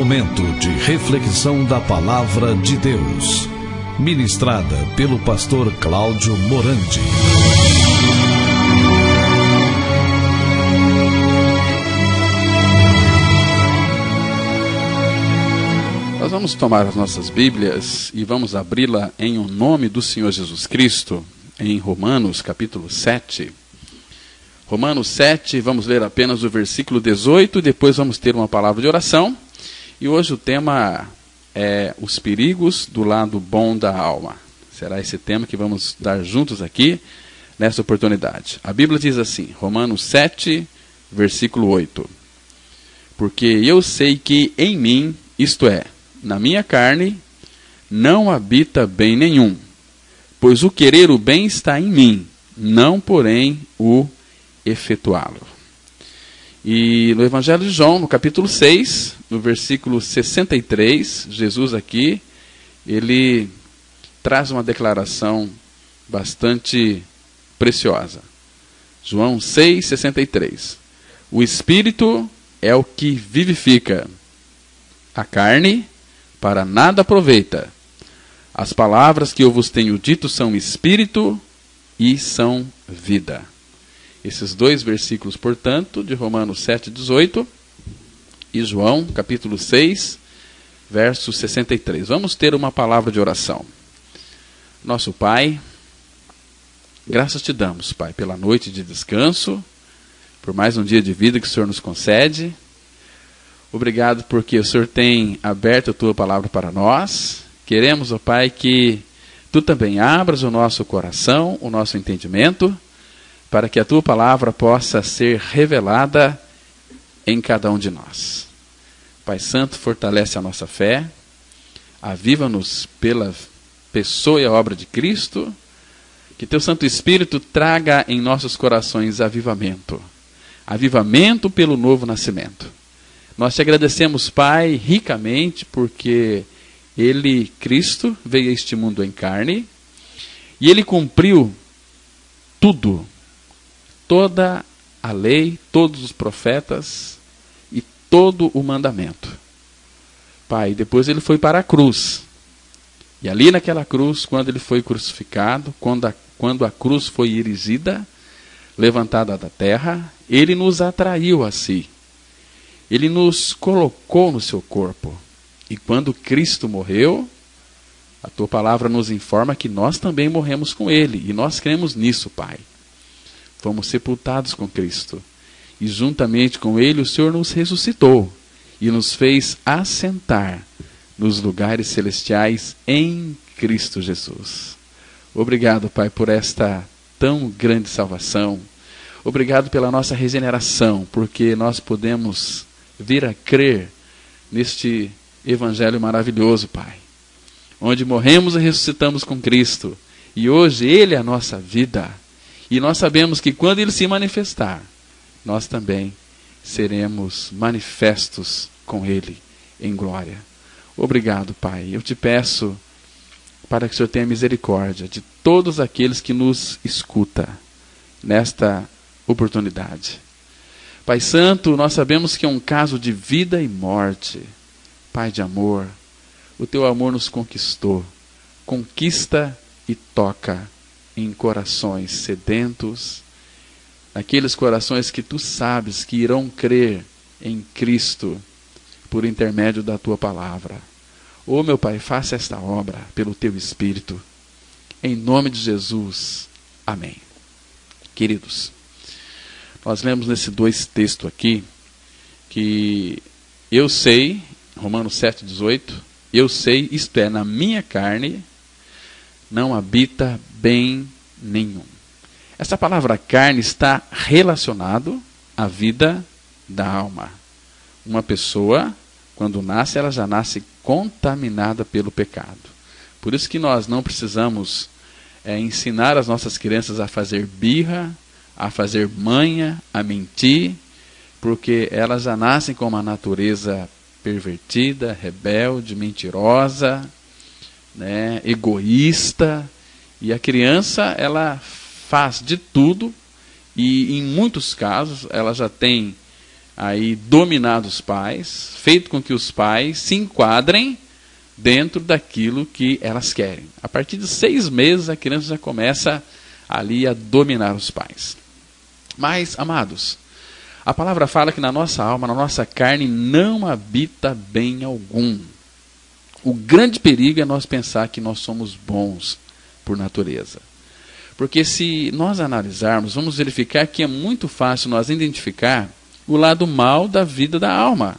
Momento de reflexão da Palavra de Deus, ministrada pelo pastor Cláudio Morandi. Nós vamos tomar as nossas Bíblias e vamos abri-la em o nome do Senhor Jesus Cristo, em Romanos capítulo 7. Romanos 7, vamos ler apenas o versículo 18, depois vamos ter uma palavra de oração. E hoje o tema é os perigos do lado bom da alma. Será esse tema que vamos dar juntos aqui, nessa oportunidade. A Bíblia diz assim, Romanos 7, versículo 8. Porque eu sei que em mim, isto é, na minha carne, não habita bem nenhum, pois o querer o bem está em mim, não porém o efetuá-lo. E no Evangelho de João, no capítulo 6, no versículo 63, Jesus aqui, ele traz uma declaração bastante preciosa. João 6, 63. O Espírito é o que vivifica, a carne para nada aproveita. As palavras que eu vos tenho dito são Espírito e são vida. Esses dois versículos, portanto, de Romanos 7, 18 e João, capítulo 6, verso 63. Vamos ter uma palavra de oração. Nosso Pai, graças te damos, Pai, pela noite de descanso, por mais um dia de vida que o Senhor nos concede. Obrigado porque o Senhor tem aberto a Tua palavra para nós. Queremos, ó Pai, que Tu também abras o nosso coração, o nosso entendimento, para que a Tua palavra possa ser revelada em cada um de nós. Pai Santo, fortalece a nossa fé, aviva-nos pela pessoa e a obra de Cristo, que Teu Santo Espírito traga em nossos corações avivamento, avivamento pelo novo nascimento. Nós te agradecemos, Pai, ricamente, porque Ele, Cristo, veio a este mundo em carne, e Ele cumpriu tudo, toda a lei, todos os profetas e todo o mandamento. Pai, depois Ele foi para a cruz, e ali naquela cruz, quando Ele foi crucificado, quando a cruz foi erigida, levantada da terra, Ele nos atraiu a si. Ele nos colocou no seu corpo. E quando Cristo morreu, a Tua palavra nos informa que nós também morremos com Ele. E nós cremos nisso, Pai. Fomos sepultados com Cristo. E juntamente com Ele o Senhor nos ressuscitou. E nos fez assentar nos lugares celestiais em Cristo Jesus. Obrigado, Pai, por esta tão grande salvação. Obrigado pela nossa regeneração, porque nós podemos vir a crer neste Evangelho maravilhoso, Pai, onde morremos e ressuscitamos com Cristo, e hoje Ele é a nossa vida, e nós sabemos que quando Ele se manifestar, nós também seremos manifestos com Ele em glória. Obrigado, Pai. Eu te peço para que o Senhor tenha misericórdia de todos aqueles que nos escutam nesta oportunidade. Pai Santo, nós sabemos que é um caso de vida e morte. Pai de amor, o Teu amor nos conquistou. Conquista e toca em corações sedentos, naqueles corações que Tu sabes que irão crer em Cristo por intermédio da Tua palavra. Ô meu Pai, faça esta obra pelo Teu Espírito. Em nome de Jesus. Amém. Queridos, nós lemos nesses dois textos aqui, que eu sei, Romanos 7, 18, eu sei, isto é, na minha carne, não habita bem nenhum. Essa palavra carne está relacionado à vida da alma. Uma pessoa, quando nasce, ela já nasce contaminada pelo pecado. Por isso que nós não precisamos ensinar as nossas crianças a fazer birra, a fazer manha, a mentir, porque elas já nascem com uma natureza pervertida, rebelde, mentirosa, né, egoísta, e a criança ela faz de tudo, e em muitos casos ela já tem aí dominado os pais, feito com que os pais se enquadrem dentro daquilo que elas querem. A partir de 6 meses, a criança já começa ali a dominar os pais. Mas, amados, a palavra fala que na nossa alma, na nossa carne, não habita bem algum. O grande perigo é nós pensar que nós somos bons por natureza. Porque se nós analisarmos, vamos verificar que é muito fácil nós identificar o lado mal da vida da alma.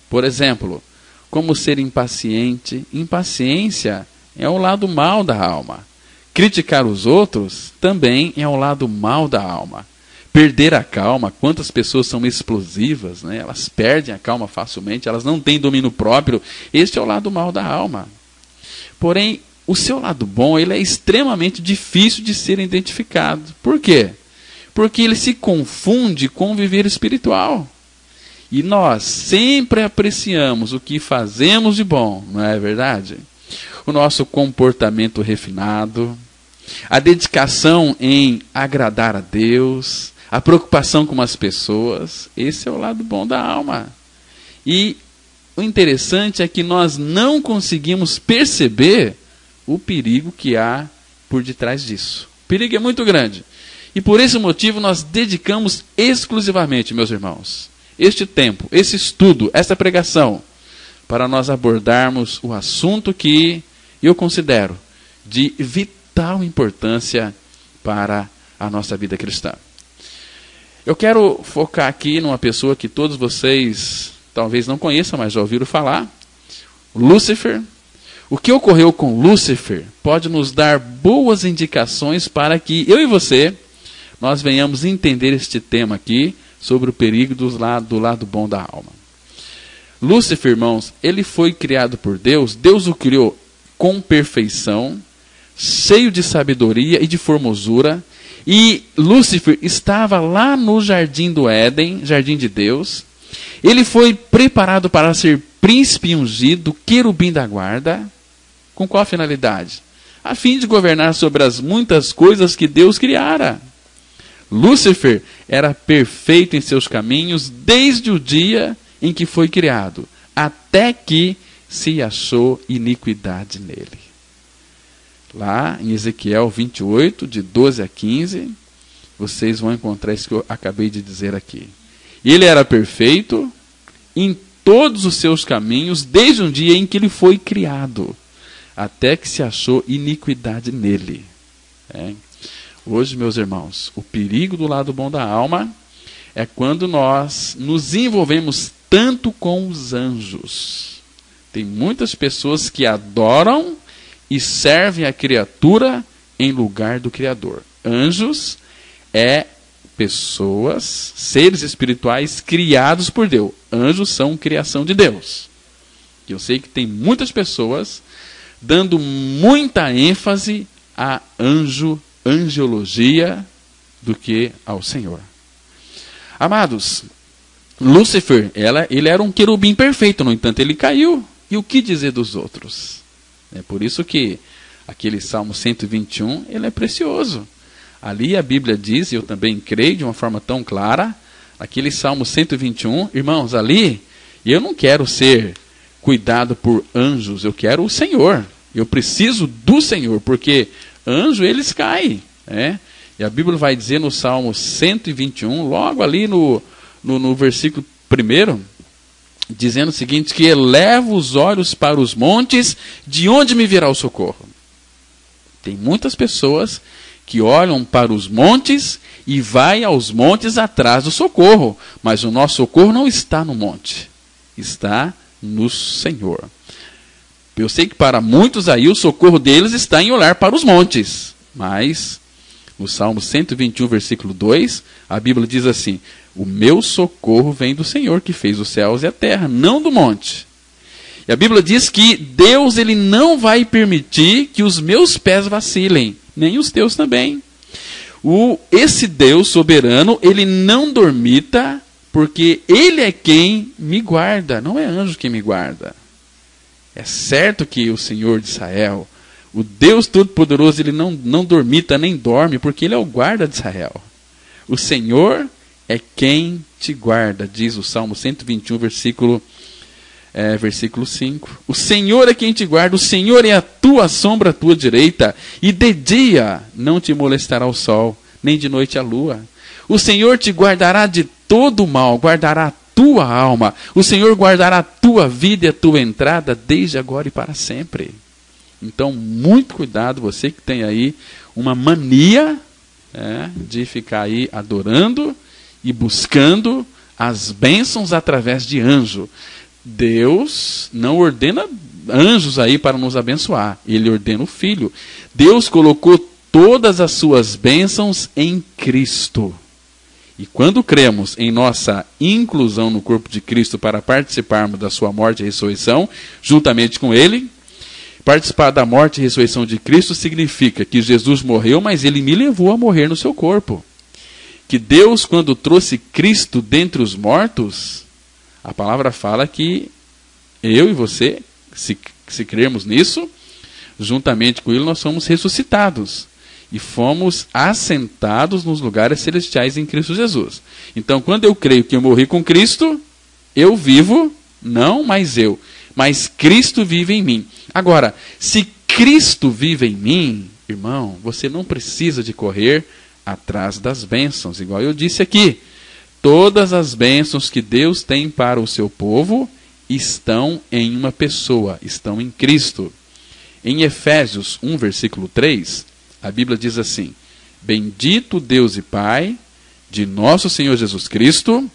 Por exemplo, como ser impaciente. Impaciência é o lado mal da alma. Criticar os outros também é o lado mal da alma. Perder a calma, quantas pessoas são explosivas, né? Elas perdem a calma facilmente, elas não têm domínio próprio. Este é o lado mal da alma. Porém, o seu lado bom, ele é extremamente difícil de ser identificado. Por quê? Porque ele se confunde com o viver espiritual. E nós sempre apreciamos o que fazemos de bom, não é verdade? O nosso comportamento refinado, a dedicação em agradar a Deus, a preocupação com as pessoas, esse é o lado bom da alma. E o interessante é que nós não conseguimos perceber o perigo que há por detrás disso. O perigo é muito grande. E por esse motivo nós dedicamos exclusivamente, meus irmãos, este tempo, esse estudo, essa pregação, para nós abordarmos o assunto que eu considero de vital importância para a nossa vida cristã. Eu quero focar aqui numa pessoa que todos vocês talvez não conheçam, mas já ouviram falar, Lúcifer. O que ocorreu com Lúcifer pode nos dar boas indicações para que eu e você, nós venhamos entender este tema aqui, sobre o perigo do lado bom da alma. Lúcifer, irmãos, ele foi criado por Deus. Deus o criou com perfeição, cheio de sabedoria e de formosura. E Lúcifer estava lá no jardim do Éden, jardim de Deus. Ele foi preparado para ser príncipe ungido, querubim da guarda. Com qual finalidade? A fim de governar sobre as muitas coisas que Deus criara. Lúcifer era perfeito em seus caminhos desde o dia em que foi criado, até que se achou iniquidade nele. Lá em Ezequiel 28, de 12 a 15, vocês vão encontrar isso que eu acabei de dizer aqui. Ele era perfeito em todos os seus caminhos desde o dia em que ele foi criado, até que se achou iniquidade nele. Hoje, meus irmãos, o perigo do lado bom da alma é quando nós nos envolvemos tanto com os anjos. Tem muitas pessoas que adoram e servem a criatura em lugar do Criador. Anjos é pessoas, seres espirituais criados por Deus. Anjos são criação de Deus. Eu sei que tem muitas pessoas dando muita ênfase a angiologia do que ao Senhor. Amados, Lúcifer, ele era um querubim perfeito, no entanto ele caiu. E o que dizer dos outros? É por isso que aquele Salmo 121, ele é precioso. Ali a Bíblia diz, e eu também creio de uma forma tão clara, aquele Salmo 121, irmãos, ali, eu não quero ser cuidado por anjos, eu quero o Senhor. Eu preciso do Senhor, porque anjo, eles caem. E a Bíblia vai dizer no Salmo 121, logo ali no versículo 1, dizendo o seguinte, que eleva os olhos para os montes, de onde me virá o socorro? Tem muitas pessoas que olham para os montes e vai aos montes atrás do socorro. Mas o nosso socorro não está no monte, está no Senhor. Eu sei que para muitos aí o socorro deles está em olhar para os montes. Mas no Salmo 121, versículo 2, a Bíblia diz assim, o meu socorro vem do Senhor que fez os céus e a terra, não do monte. E a Bíblia diz que Deus, ele não vai permitir que os meus pés vacilem, nem os teus também. Esse Deus soberano, ele não dormita, porque ele é quem me guarda, não é anjo quem me guarda. É certo que o Senhor de Israel, o Deus Todo-Poderoso, ele não dormita nem dorme, porque ele é o guarda de Israel. O Senhor é quem te guarda, diz o Salmo 121, versículo 5. O Senhor é quem te guarda, o Senhor é a tua sombra à tua direita, e de dia não te molestará o sol, nem de noite a lua. O Senhor te guardará de todo mal, guardará a tua alma. O Senhor guardará a tua vida e a tua entrada, desde agora e para sempre. Então, muito cuidado, você que tem aí uma mania de ficar aí adorando e buscando as bênçãos através de anjo. Deus não ordena anjos aí para nos abençoar. Ele ordena o Filho. Deus colocou todas as suas bênçãos em Cristo. E quando cremos em nossa inclusão no corpo de Cristo para participarmos da sua morte e ressurreição, juntamente com Ele, participar da morte e ressurreição de Cristo significa que Jesus morreu, mas Ele me levou a morrer no seu corpo. Que Deus, quando trouxe Cristo dentre os mortos, a palavra fala que eu e você, se crermos nisso, juntamente com Ele nós somos ressuscitados. E fomos assentados nos lugares celestiais em Cristo Jesus. Então, quando eu creio que eu morri com Cristo, eu vivo, não mais eu, mas Cristo vive em mim. Agora, se Cristo vive em mim, irmão, você não precisa de correr atrás das bênçãos. Igual eu disse aqui, todas as bênçãos que Deus tem para o seu povo estão em uma pessoa, estão em Cristo. Em Efésios 1, versículo 3... a Bíblia diz assim: bendito Deus e Pai de nosso Senhor Jesus Cristo,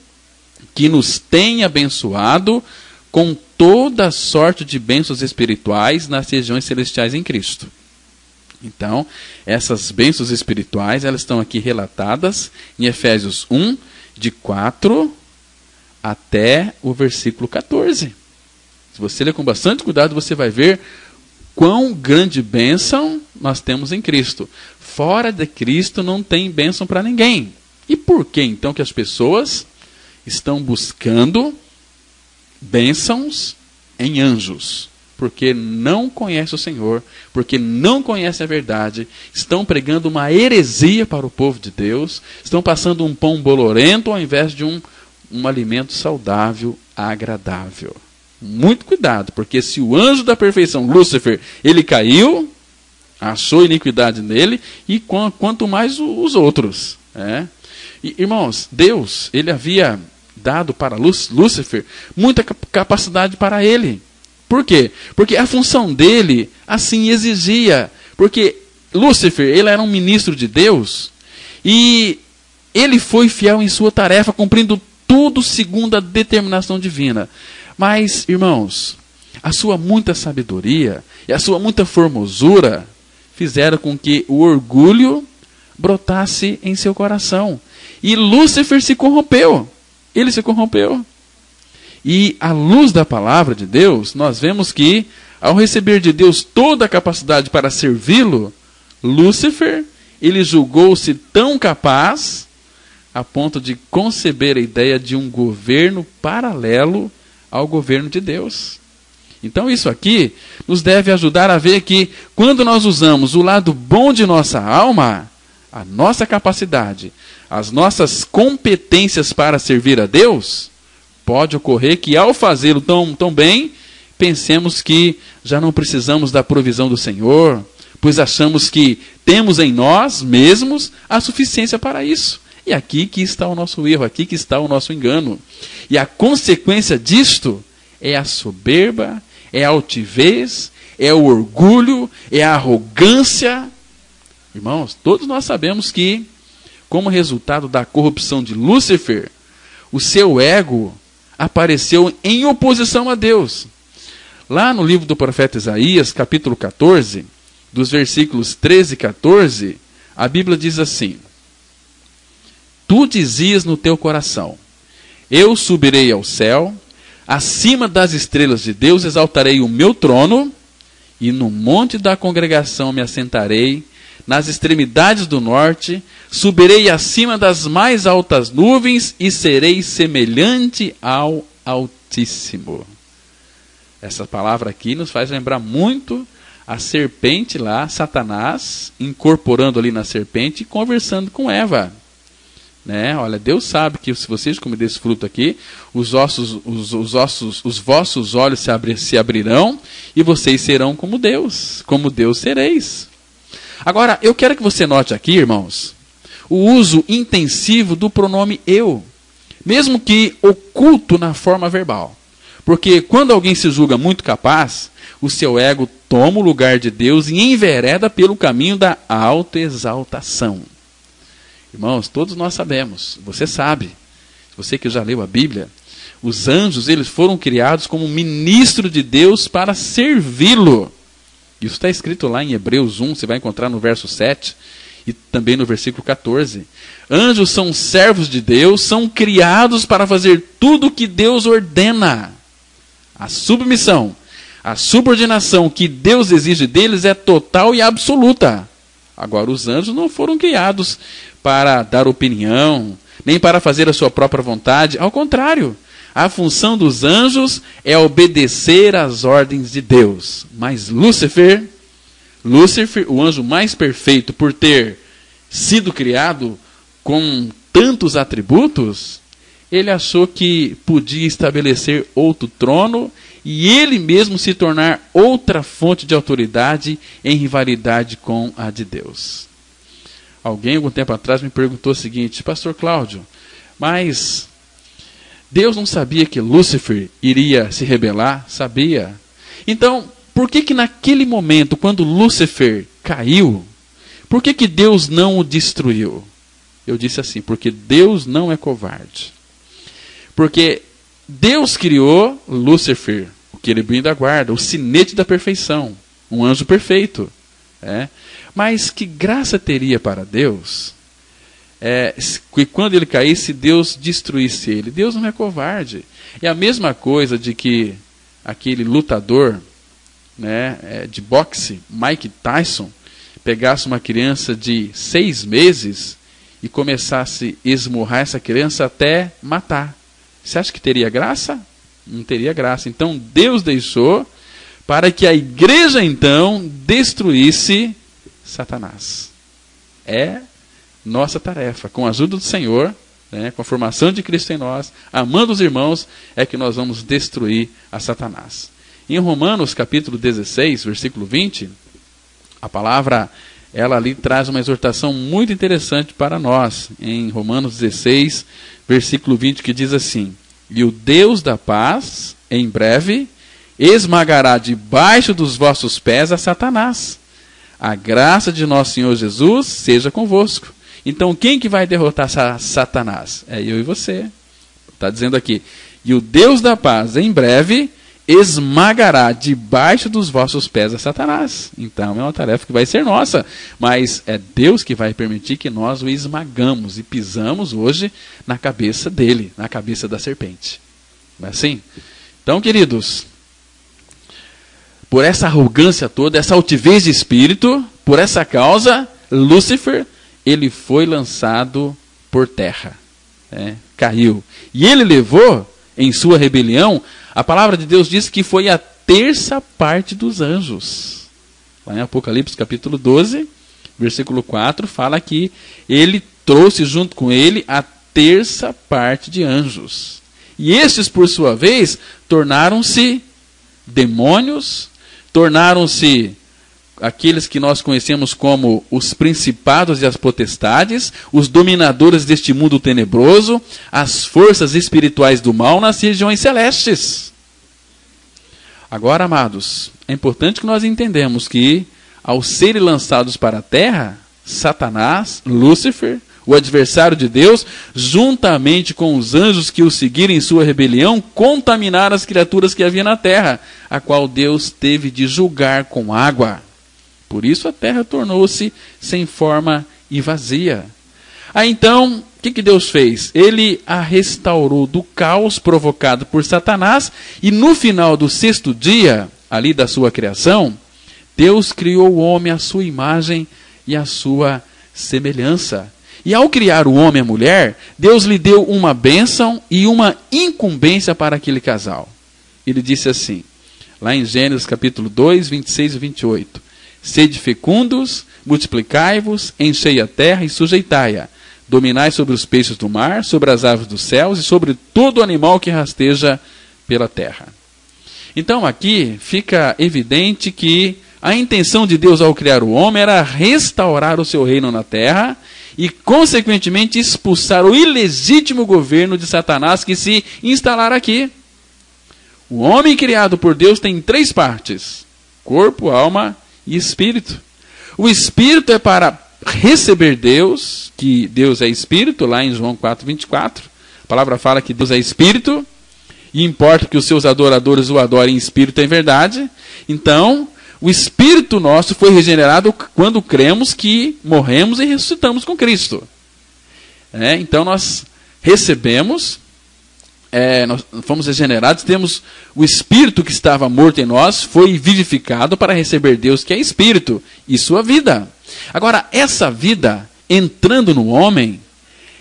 que nos tem abençoado com toda sorte de bênçãos espirituais nas regiões celestiais em Cristo. Então, essas bênçãos espirituais, elas estão aqui relatadas em Efésios 1, de 4 até o versículo 14. Se você ler com bastante cuidado, você vai ver quão grande bênção nós temos em Cristo. Fora de Cristo não tem bênção para ninguém. E por que então que as pessoas estão buscando bênçãos em anjos? Porque não conhecem o Senhor, porque não conhecem a verdade, estão pregando uma heresia para o povo de Deus, estão passando um pão bolorento ao invés de um alimento saudável, agradável. Muito cuidado, porque se o anjo da perfeição, Lúcifer, ele caiu, achou iniquidade nele, e quanto mais os outros. E, irmãos, Deus, ele havia dado para Lúcifer muita capacidade para ele. Por quê? Porque a função dele assim exigia. Porque Lúcifer, ele era um ministro de Deus, e ele foi fiel em sua tarefa, cumprindo tudo segundo a determinação divina. Mas, irmãos, a sua muita sabedoria e a sua muita formosura fizeram com que o orgulho brotasse em seu coração. E Lúcifer se corrompeu. Ele se corrompeu. E à luz da palavra de Deus, nós vemos que, ao receber de Deus toda a capacidade para servi-lo, Lúcifer, ele julgou-se tão capaz a ponto de conceber a ideia de um governo paralelo ao governo de Deus. Então isso aqui nos deve ajudar a ver que quando nós usamos o lado bom de nossa alma, a nossa capacidade, as nossas competências para servir a Deus, pode ocorrer que ao fazê-lo tão bem, pensemos que já não precisamos da provisão do Senhor, pois achamos que temos em nós mesmos a suficiência para isso. E aqui que está o nosso erro, aqui que está o nosso engano. E a consequência disto é a soberba, é a altivez, é o orgulho, é a arrogância. Irmãos, todos nós sabemos que, como resultado da corrupção de Lúcifer, o seu ego apareceu em oposição a Deus. Lá no livro do profeta Isaías, capítulo 14, dos versículos 13 e 14, a Bíblia diz assim: tu dizias no teu coração, eu subirei ao céu, acima das estrelas de Deus exaltarei o meu trono, e no monte da congregação me assentarei, nas extremidades do norte, subirei acima das mais altas nuvens e serei semelhante ao Altíssimo. Essa palavra aqui nos faz lembrar muito a serpente lá, Satanás, incorporando ali na serpente e conversando com Eva. né? Olha, Deus sabe que se vocês comerem desse fruto aqui, os vossos olhos se abrirão e vocês serão como Deus sereis. Agora, eu quero que você note aqui, irmãos, o uso intensivo do pronome eu, mesmo que oculto na forma verbal. Porque quando alguém se julga muito capaz, o seu ego toma o lugar de Deus e envereda pelo caminho da autoexaltação. Irmãos, todos nós sabemos, você sabe, você que já leu a Bíblia, os anjos, eles foram criados como ministro de Deus para servi-lo. Isso está escrito lá em Hebreus 1, você vai encontrar no verso 7 e também no versículo 14. Anjos são servos de Deus, são criados para fazer tudo o que Deus ordena. A submissão, a subordinação que Deus exige deles é total e absoluta. Agora, os anjos não foram criados para dar opinião, nem para fazer a sua própria vontade. Ao contrário, a função dos anjos é obedecer às ordens de Deus. Mas Lúcifer, o anjo mais perfeito, por ter sido criado com tantos atributos, ele achou que podia estabelecer outro trono e ele mesmo se tornar outra fonte de autoridade em rivalidade com a de Deus. Alguém, algum tempo atrás, me perguntou o seguinte: Pastor Cláudio, mas Deus não sabia que Lúcifer iria se rebelar? Sabia. Então, por que naquele momento, quando Lúcifer caiu, por que Deus não o destruiu? Eu disse assim: porque Deus não é covarde. Porque Deus criou Lúcifer, o querubim da guarda, o sinete da perfeição, um anjo perfeito. Mas que graça teria para Deus que quando ele caísse, Deus destruísse ele? Deus não é covarde. É a mesma coisa de que aquele lutador de boxe, Mike Tyson, pegasse uma criança de 6 meses e começasse a esmurrar essa criança até matar. Você acha que teria graça? Não teria graça. Então Deus deixou para que a igreja então destruísse Satanás. É nossa tarefa. Com a ajuda do Senhor, com a formação de Cristo em nós, amando os irmãos, é que nós vamos destruir a Satanás. Em Romanos capítulo 16, versículo 20, a palavra, ela ali traz uma exortação muito interessante para nós. Em Romanos 16, versículo 20, que diz assim: e o Deus da paz, em breve, esmagará debaixo dos vossos pés a Satanás. A graça de nosso Senhor Jesus seja convosco. Então, quem que vai derrotar Satanás? É eu e você. Está dizendo aqui: e o Deus da paz, em breve, esmagará debaixo dos vossos pés a Satanás. Então, é uma tarefa que vai ser nossa. Mas é Deus que vai permitir que nós o esmagamos e pisamos hoje na cabeça dele, na cabeça da serpente. Não é assim? Então, queridos, por essa arrogância toda, essa altivez de espírito, por essa causa, Lúcifer, ele foi lançado por terra. Caiu. E ele levou, em sua rebelião, a palavra de Deus diz que foi a 1/3 parte dos anjos. Lá em Apocalipse capítulo 12, versículo 4, fala que ele trouxe junto com ele a 1/3 parte de anjos. E estes, por sua vez, tornaram-se demônios, tornaram-se aqueles que nós conhecemos como os principados e as potestades, os dominadores deste mundo tenebroso, as forças espirituais do mal nas regiões celestes. Agora, amados, é importante que nós entendamos que, ao serem lançados para a terra, Satanás, Lúcifer, o adversário de Deus, juntamente com os anjos que o seguiram em sua rebelião, contaminaram as criaturas que havia na terra, a qual Deus teve de julgar com água. Por isso a terra tornou-se sem forma e vazia. Então, o que Deus fez? Ele a restaurou do caos provocado por Satanás, e no final do 6º dia, ali da sua criação, Deus criou o homem à sua imagem e à sua semelhança. E ao criar o homem e a mulher, Deus lhe deu uma bênção e uma incumbência para aquele casal. Ele disse assim, lá em Gênesis capítulo 2, 26 e 28. Sede fecundos, multiplicai-vos, enchei a terra e sujeitai-a. Dominai sobre os peixes do mar, sobre as aves dos céus e sobre todo animal que rasteja pela terra. Então aqui fica evidente que a intenção de Deus ao criar o homem era restaurar o seu reino na terra e, consequentemente, expulsar o ilegítimo governo de Satanás que se instalara aqui. O homem criado por Deus tem 3 partes: corpo, alma e espírito. O espírito é para receber Deus, que Deus é espírito, lá em João 4:24. A palavra fala que Deus é espírito, e importa que os seus adoradores o adorem em espírito e em verdade. Então, o espírito nosso foi regenerado quando cremos que morremos e ressuscitamos com Cristo. Então, nós recebemos, nós fomos regenerados, temos o espírito que estava morto em nós, foi vivificado para receber Deus, que é espírito, e sua vida. Agora, essa vida, entrando no homem,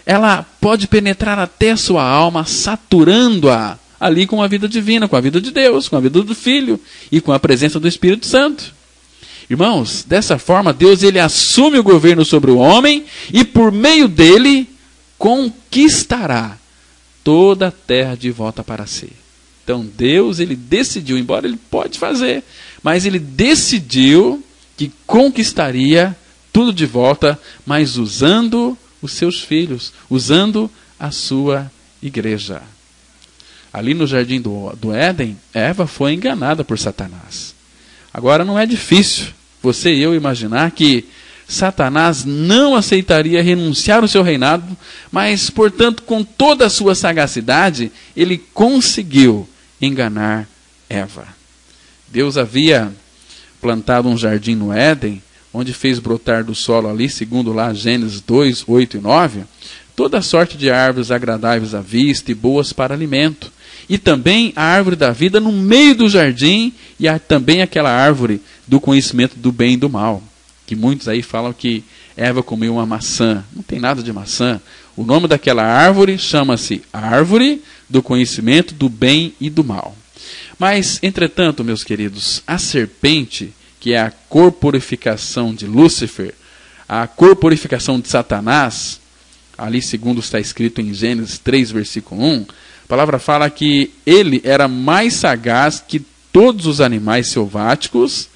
ela pode penetrar até a sua alma, saturando-a ali com a vida divina, com a vida de Deus, com a vida do Filho e com a presença do Espírito Santo. Irmãos, dessa forma, Deus ele assume o governo sobre o homem e por meio dele conquistará toda a terra de volta para si. Então Deus ele decidiu, embora ele pode fazer, mas ele decidiu que conquistaria tudo de volta, mas usando os seus filhos, usando a sua igreja. Ali no jardim do Éden, Eva foi enganada por Satanás. Agora não é difícil você e eu imaginar que Satanás não aceitaria renunciar ao seu reinado, mas, portanto, com toda a sua sagacidade, ele conseguiu enganar Eva. Deus havia plantado um jardim no Éden, onde fez brotar do solo ali, segundo lá Gênesis 2, 8 e 9, toda sorte de árvores agradáveis à vista e boas para alimento. E também a árvore da vida no meio do jardim, e também aquela árvore do conhecimento do bem e do mal. Que muitos aí falam que Eva comeu uma maçã. Não tem nada de maçã. O nome daquela árvore chama-se árvore do conhecimento do bem e do mal. Mas, entretanto, meus queridos, a serpente, que é a corporificação de Lúcifer, a corporificação de Satanás, ali segundo está escrito em Gênesis 3, versículo 1, a palavra fala que ele era mais sagaz que todos os animais selváticos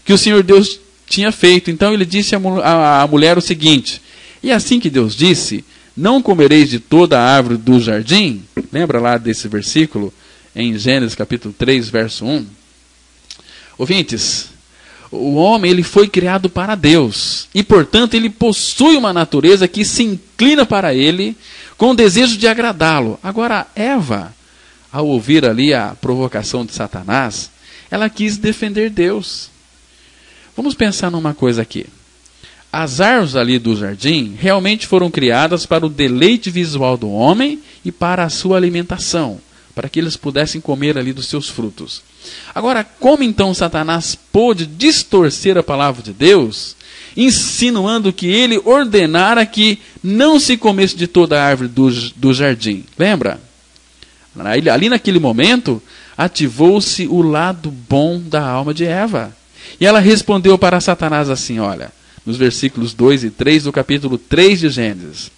que o Senhor Deus tinha feito. Então ele disse à mulher o seguinte: e assim que Deus disse, não comereis de toda a árvore do jardim? Lembra lá desse versículo em Gênesis capítulo 3, verso 1? Ouvintes, o homem ele foi criado para Deus e, portanto, ele possui uma natureza que se inclina para ele com o desejo de agradá-lo. Agora, Eva, ao ouvir ali a provocação de Satanás, ela quis defender Deus. Vamos pensar numa coisa aqui. As árvores ali do jardim realmente foram criadas para o deleite visual do homem e para a sua alimentação, para que eles pudessem comer ali dos seus frutos. Agora, como então Satanás pôde distorcer a palavra de Deus, insinuando que ele ordenara que não se comesse de toda a árvore do jardim? Lembra? Ali naquele momento, ativou-se o lado bom da alma de Eva. E ela respondeu para Satanás assim, olha, nos versículos 2 e 3 do capítulo 3 de Gênesis: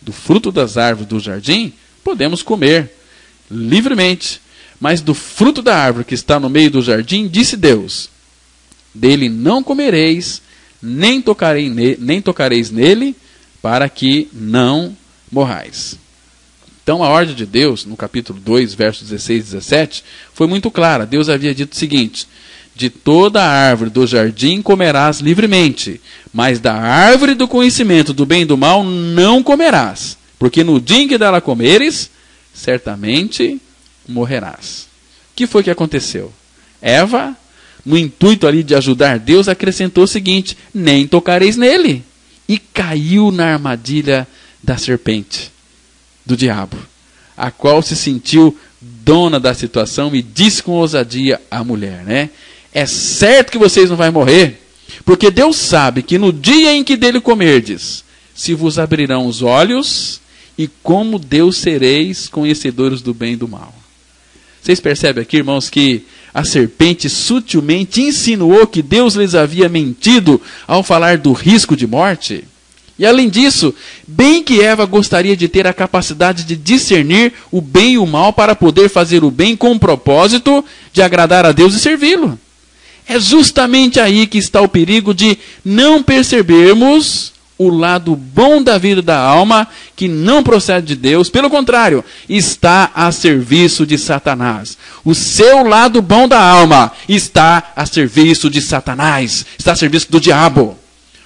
do fruto das árvores do jardim podemos comer livremente, mas do fruto da árvore que está no meio do jardim, disse Deus, dele não comereis, nem tocareis nele, para que não morrais. Então a ordem de Deus, no capítulo 2, versos 16 e 17, foi muito clara. Deus havia dito o seguinte: de toda a árvore do jardim comerás livremente, mas da árvore do conhecimento do bem e do mal não comerás, porque no dia em que dela comeres, certamente morrerás. O que foi que aconteceu? Eva, no intuito ali de ajudar Deus, acrescentou o seguinte: nem tocareis nele. E caiu na armadilha da serpente, do diabo, a qual se sentiu dona da situação e disse com ousadia à mulher, né? É certo que vocês não vão morrer, porque Deus sabe que no dia em que dele comerdes, se vos abrirão os olhos, e como Deus sereis conhecedores do bem e do mal. Vocês percebem aqui, irmãos, que a serpente sutilmente insinuou que Deus lhes havia mentido ao falar do risco de morte? E além disso, bem que Eva gostaria de ter a capacidade de discernir o bem e o mal para poder fazer o bem com o propósito de agradar a Deus e servi-lo. É justamente aí que está o perigo de não percebermos o lado bom da vida da alma, que não procede de Deus. Pelo contrário, está a serviço de Satanás. O seu lado bom da alma está a serviço de Satanás. Está a serviço do diabo.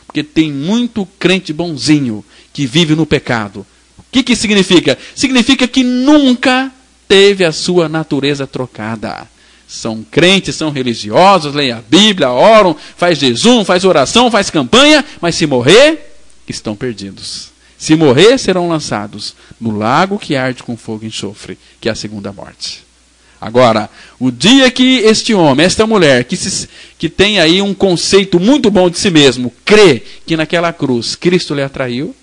Porque tem muito crente bonzinho que vive no pecado. O que significa? Significa que nunca teve a sua natureza trocada. São crentes, são religiosos, leem a Bíblia, oram, faz jejum, faz oração, faz campanha, mas se morrer, estão perdidos. Se morrer, serão lançados no lago que arde com fogo e enxofre, que é a segunda morte. Agora, o dia que este homem, esta mulher, que tem aí um conceito muito bom de si mesmo, crê que naquela cruz Cristo lhe atraiu,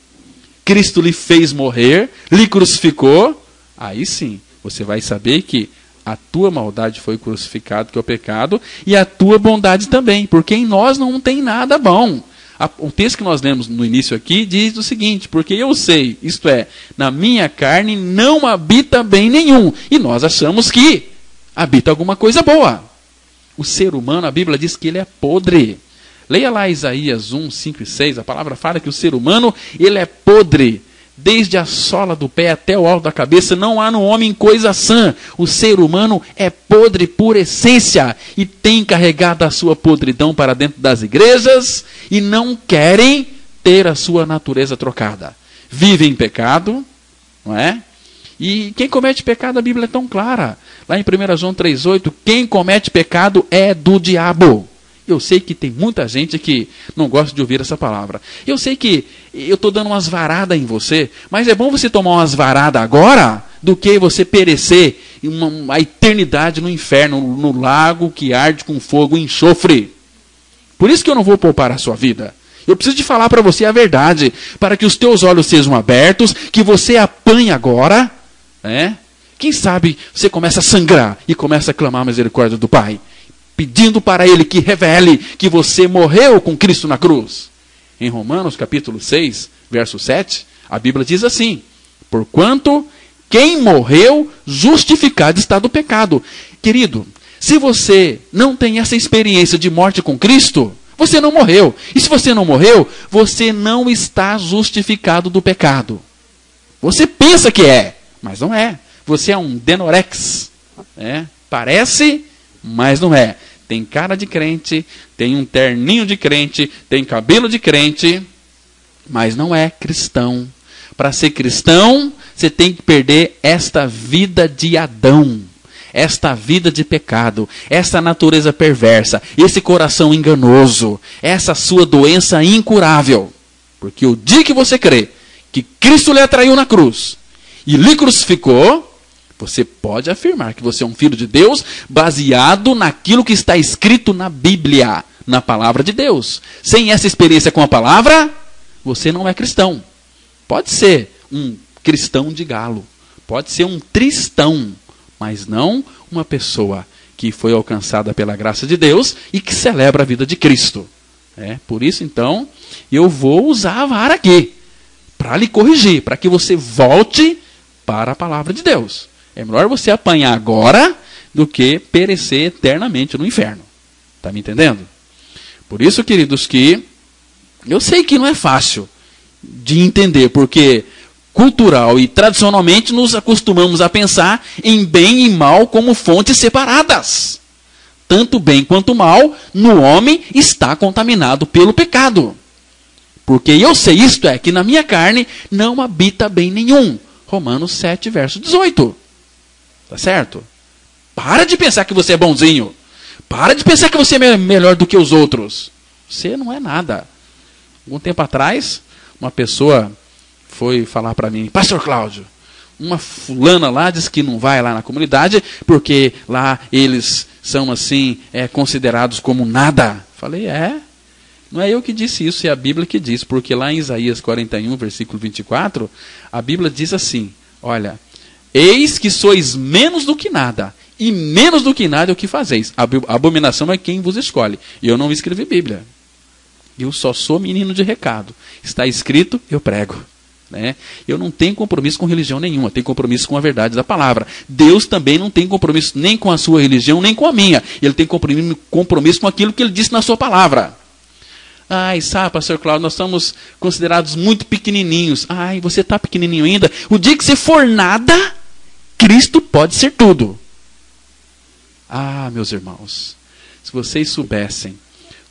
Cristo lhe fez morrer, lhe crucificou, aí sim, você vai saber que a tua maldade foi crucificada, que é o pecado, e a tua bondade também, porque em nós não tem nada bom. O texto que nós lemos no início aqui diz o seguinte: porque eu sei, isto é, na minha carne não habita bem nenhum, e nós achamos que habita alguma coisa boa. O ser humano, a Bíblia diz que ele é podre. Leia lá Isaías 1, 5 e 6, a palavra fala que o ser humano, ele é podre. Desde a sola do pé até o alto da cabeça, não há no homem coisa sã. O ser humano é podre por essência e tem carregado a sua podridão para dentro das igrejas e não querem ter a sua natureza trocada. Vivem em pecado, não é? E quem comete pecado, a Bíblia é tão clara. Lá em 1 João 3,8, quem comete pecado é do diabo. Eu sei que tem muita gente que não gosta de ouvir essa palavra. Eu sei que eu estou dando umas varadas em você, mas é bom você tomar umas varadas agora do que você perecer a eternidade no inferno, no lago que arde com fogo e enxofre. Por isso que eu não vou poupar a sua vida. Eu preciso de falar para você a verdade, para que os teus olhos sejam abertos, que você apanhe agora, né? Quem sabe você começa a sangrar e começa a clamar a misericórdia do Pai, pedindo para Ele que revele que você morreu com Cristo na cruz. Em Romanos capítulo 6, verso 7, a Bíblia diz assim: porquanto quem morreu, justificado está do pecado. Querido, se você não tem essa experiência de morte com Cristo, você não morreu. E se você não morreu, você não está justificado do pecado. Você pensa que é, mas não é. Você é um denorex. Parece, mas não é. Tem cara de crente, tem um terninho de crente, tem cabelo de crente, mas não é cristão. Para ser cristão, você tem que perder esta vida de Adão, esta vida de pecado, essa natureza perversa, esse coração enganoso, essa sua doença incurável. Porque o dia que você crê que Cristo lhe atraiu na cruz e lhe crucificou, você pode afirmar que você é um filho de Deus baseado naquilo que está escrito na Bíblia, na palavra de Deus. Sem essa experiência com a palavra, você não é cristão. Pode ser um cristão de galo, pode ser um tristão, mas não uma pessoa que foi alcançada pela graça de Deus e que celebra a vida de Cristo. Por isso, então, eu vou usar a vara aqui, para lhe corrigir, para que você volte para a palavra de Deus. É melhor você apanhar agora do que perecer eternamente no inferno. Está me entendendo? Por isso, queridos, que eu sei que não é fácil de entender, porque cultural e tradicionalmente nos acostumamos a pensar em bem e mal como fontes separadas. Tanto bem quanto mal no homem está contaminado pelo pecado. Porque eu sei isto é, que na minha carne não habita bem nenhum. Romanos 7, verso 18. Tá certo? Para de pensar que você é bonzinho. Para de pensar que você é melhor do que os outros. Você não é nada. Algum tempo atrás, uma pessoa foi falar para mim: Pastor Cláudio, uma fulana lá diz que não vai lá na comunidade porque lá eles são assim, considerados como nada. Falei, não é eu que disse isso, é a Bíblia que diz, porque lá em Isaías 41, versículo 24, a Bíblia diz assim: olha, eis que sois menos do que nada, e menos do que nada é o que fazeis. A abominação é quem vos escolhe. E eu não escrevi Bíblia. Eu só sou menino de recado. Está escrito, eu prego. Né? Eu não tenho compromisso com religião nenhuma, tenho compromisso com a verdade da palavra. Deus também não tem compromisso nem com a sua religião, nem com a minha. Ele tem compromisso com aquilo que ele disse na sua palavra. Ai, sabe, pastor Cláudio, nós somos considerados muito pequenininhos. Ai, você está pequenininho ainda? O dia que você for nada, Cristo pode ser tudo. Ah, meus irmãos, se vocês soubessem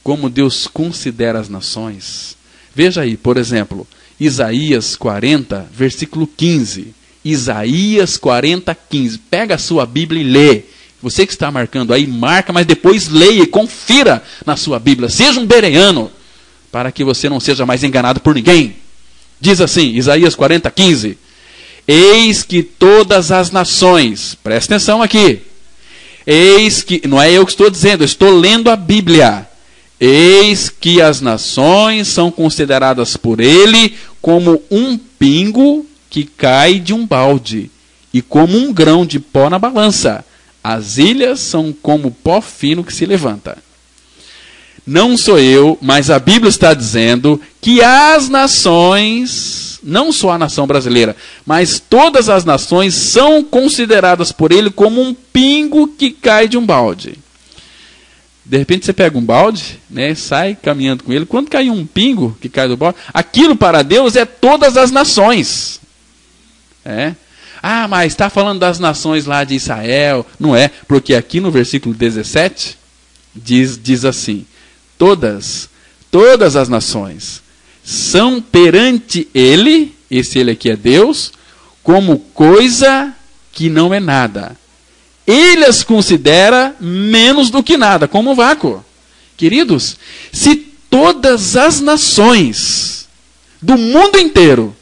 como Deus considera as nações. Veja aí, por exemplo, Isaías 40, versículo 15. Isaías 40, 15. Pega a sua Bíblia e lê. Você que está marcando aí, marca, mas depois leia e confira na sua Bíblia. Seja um bereano, para que você não seja mais enganado por ninguém. Diz assim, Isaías 40, 15. Eis que todas as nações, presta atenção aqui. Eis que, não é eu que estou dizendo, eu estou lendo a Bíblia. Eis que as nações são consideradas por ele como um pingo que cai de um balde, e como um grão de pó na balança. As ilhas são como pó fino que se levanta. Não sou eu, mas a Bíblia está dizendo que as nações, não só a nação brasileira, mas todas as nações são consideradas por ele como um pingo que cai de um balde. De repente você pega um balde, né, sai caminhando com ele. Quando cai um pingo que cai do balde, aquilo para Deus é todas as nações. Ah, mas está falando das nações lá de Israel. Não é, porque aqui no versículo 17 diz assim: todas as nações são perante ele, esse ele aqui é Deus, como coisa que não é nada. Ele as considera menos do que nada, como um vácuo. Queridos, se todas as nações do mundo inteiro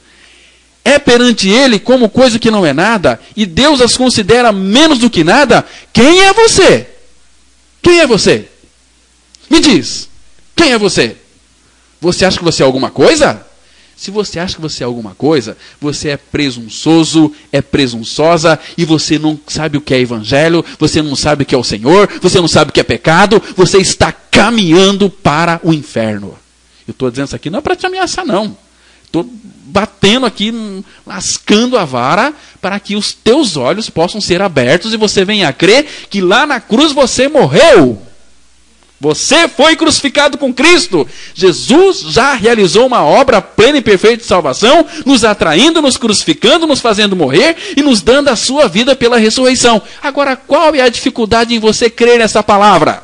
é perante ele como coisa que não é nada, e Deus as considera menos do que nada, quem é você? Quem é você? Me diz, quem é você? Você acha que você é alguma coisa? Se você acha que você é alguma coisa, você é presunçoso, é presunçosa, e você não sabe o que é evangelho, você não sabe o que é o Senhor, você não sabe o que é pecado, você está caminhando para o inferno. Eu estou dizendo isso aqui não é para te ameaçar, não. Estou batendo aqui, lascando a vara, para que os teus olhos possam ser abertos e você venha a crer que lá na cruz você morreu. Você foi crucificado com Cristo. Jesus já realizou uma obra plena e perfeita de salvação, nos atraindo, nos crucificando, nos fazendo morrer e nos dando a sua vida pela ressurreição. Agora, qual é a dificuldade em você crer nessa palavra?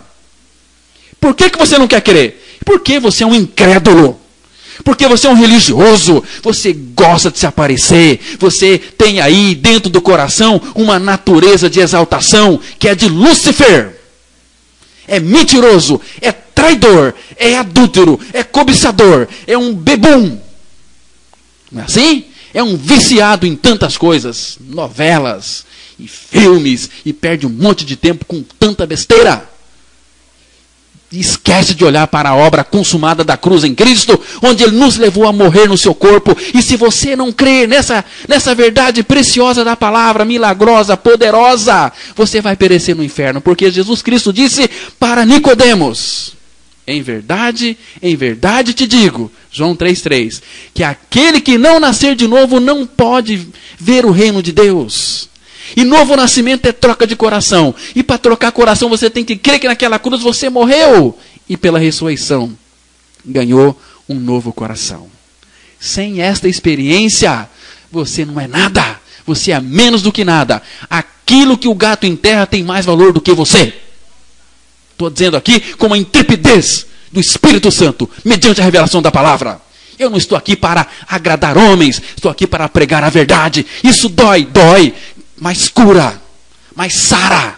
Por que você não quer crer? Porque você é um incrédulo. Porque você é um religioso, você gosta de se aparecer, você tem aí dentro do coração uma natureza de exaltação que é de Lúcifer. É mentiroso, é traidor, é adúltero, é cobiçador, é um bebum. Não é assim? É um viciado em tantas coisas, novelas e filmes, e perde um monte de tempo com tanta besteira. E esquece de olhar para a obra consumada da cruz em Cristo, onde Ele nos levou a morrer no seu corpo. E se você não crer nessa verdade preciosa da palavra, milagrosa, poderosa, você vai perecer no inferno. Porque Jesus Cristo disse para Nicodemos: em verdade te digo, João 3,3, que aquele que não nascer de novo não pode ver o reino de Deus. E novo nascimento é troca de coração. E para trocar coração você tem que crer que naquela cruz você morreu. E pela ressurreição ganhou um novo coração. Sem esta experiência, você não é nada. Você é menos do que nada. Aquilo que o gato enterra tem mais valor do que você. Estou dizendo aqui com a intrepidez do Espírito Santo, mediante a revelação da palavra. Eu não estou aqui para agradar homens. Estou aqui para pregar a verdade. Isso dói. Mas cura, mas sara.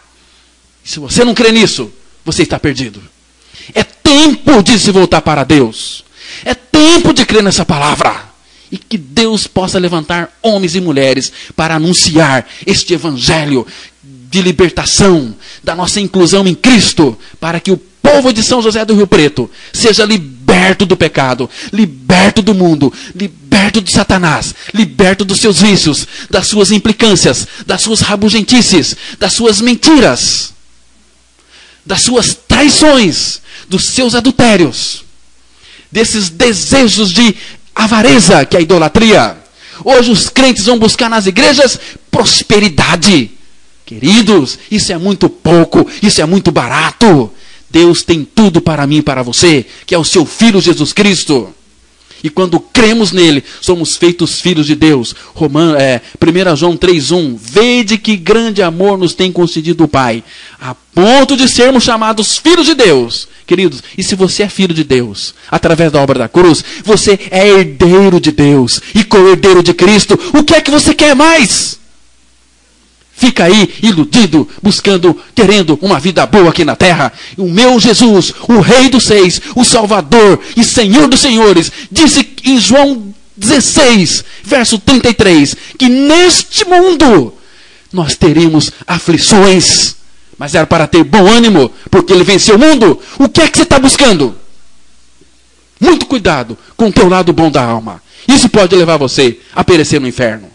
Se você não crê nisso, você está perdido. É tempo de se voltar para Deus. É tempo de crer nessa palavra. E que Deus possa levantar homens e mulheres para anunciar este evangelho de libertação, da nossa inclusão em Cristo, para que o povo de São José do Rio Preto seja liberto do pecado, liberto do mundo, liberto de Satanás, liberto dos seus vícios, das suas implicâncias, das suas rabugentices, das suas mentiras, das suas traições, dos seus adultérios. desses desejos de avareza, que é a idolatria. Hoje os crentes vão buscar nas igrejas prosperidade. Queridos, isso é muito pouco, isso é muito barato. Deus tem tudo para mim e para você, que é o seu Filho Jesus Cristo. E quando cremos nele, somos feitos filhos de Deus. 1 João 3,1. Vede que grande amor nos tem concedido o Pai, a ponto de sermos chamados filhos de Deus. Queridos, e se você é filho de Deus, através da obra da cruz, você é herdeiro de Deus e co-herdeiro de Cristo. O que é que você quer mais? Fica aí iludido, buscando, querendo uma vida boa aqui na terra. O meu Jesus, o Rei dos Reis, o Salvador e Senhor dos Senhores, disse em João 16, verso 33, que neste mundo nós teremos aflições, mas era para ter bom ânimo, porque ele venceu o mundo. O que é que você está buscando? Muito cuidado com o teu lado bom da alma. Isso pode levar você a perecer no inferno.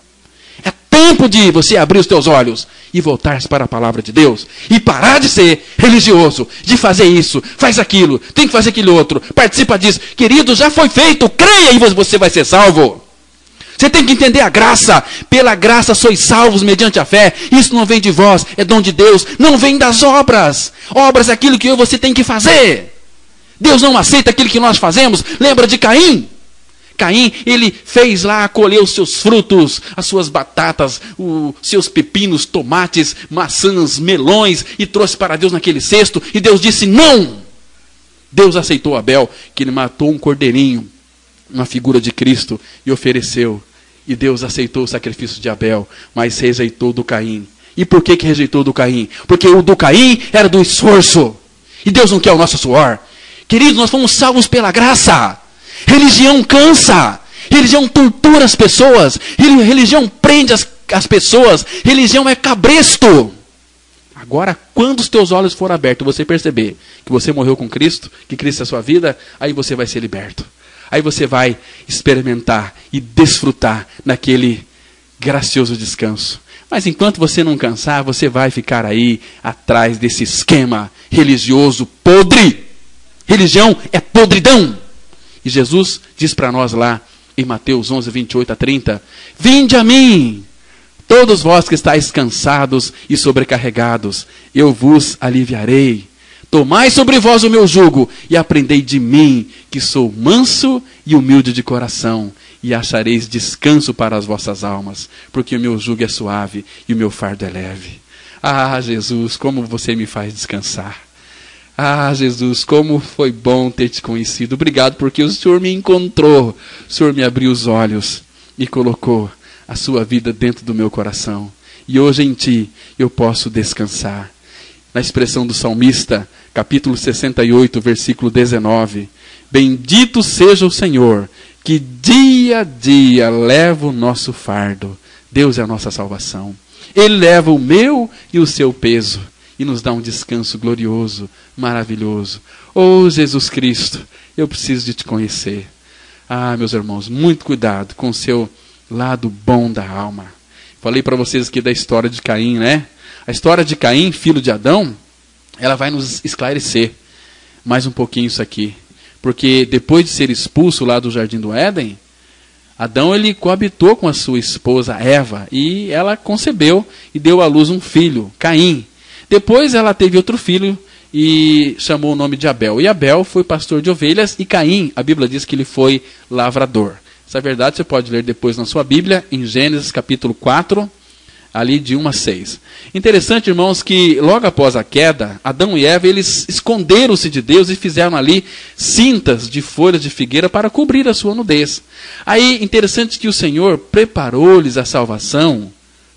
É tempo de você abrir os teus olhos e voltar-se para a palavra de Deus. E parar de ser religioso, de fazer isso, faz aquilo, tem que fazer aquele outro, participa disso. Querido, já foi feito, creia e você vai ser salvo. Você tem que entender a graça. Pela graça sois salvos mediante a fé. Isso não vem de vós, é dom de Deus. Não vem das obras. Obras é aquilo que eu e você tem que fazer. Deus não aceita aquilo que nós fazemos. Lembra de Caim? Caim, ele fez lá, colheu os seus frutos, as suas batatas, os seus pepinos, tomates, maçãs, melões, e trouxe para Deus naquele cesto, e Deus disse não. Deus aceitou Abel, que ele matou um cordeirinho, uma figura de Cristo, e ofereceu. E Deus aceitou o sacrifício de Abel, mas rejeitou do Caim. E por que rejeitou do Caim? Porque o do Caim era do esforço, e Deus não quer o nosso suor. Queridos, nós fomos salvos pela graça. Religião cansa, religião tortura as pessoas, religião prende as pessoas, religião é cabresto. Agora, quando os teus olhos forem abertos, você perceber que você morreu com Cristo, que Cristo é a sua vida, aí você vai ser liberto. Aí você vai experimentar e desfrutar naquele gracioso descanso. Mas enquanto você não cansar, você vai ficar aí atrás desse esquema religioso podre. Religião é podridão. E Jesus diz para nós lá, em Mateus 11, 28 a 30, vinde a mim, todos vós que estáis cansados e sobrecarregados, eu vos aliviarei. Tomai sobre vós o meu jugo e aprendei de mim, que sou manso e humilde de coração, e achareis descanso para as vossas almas, porque o meu jugo é suave e o meu fardo é leve. Ah, Jesus, como você me faz descansar. Ah, Jesus, como foi bom ter te conhecido. Obrigado porque o Senhor me encontrou. O Senhor me abriu os olhos e colocou a sua vida dentro do meu coração. E hoje em ti eu posso descansar. Na expressão do salmista, capítulo 68, versículo 19. Bendito seja o Senhor, que dia a dia leva o nosso fardo. Deus é a nossa salvação. Ele leva o meu e o seu peso. E nos dá um descanso glorioso, maravilhoso. Oh, Jesus Cristo, eu preciso de te conhecer. Ah, meus irmãos, muito cuidado com o seu lado bom da alma. Falei para vocês aqui da história de Caim, né? A história de Caim, filho de Adão, ela vai nos esclarecer mais um pouquinho isso aqui. Porque depois de ser expulso lá do Jardim do Éden, Adão ele coabitou com a sua esposa Eva e ela concebeu e deu à luz um filho, Caim. Depois ela teve outro filho e chamou o nome de Abel. E Abel foi pastor de ovelhas e Caim, a Bíblia diz que ele foi lavrador. Essa verdade você pode ler depois na sua Bíblia, em Gênesis capítulo 4, ali de 1 a 6. Interessante, irmãos, que logo após a queda, Adão e Eva, eles esconderam-se de Deus e fizeram ali cintas de folhas de figueira para cobrir a sua nudez. Aí, interessante que o Senhor preparou-lhes a salvação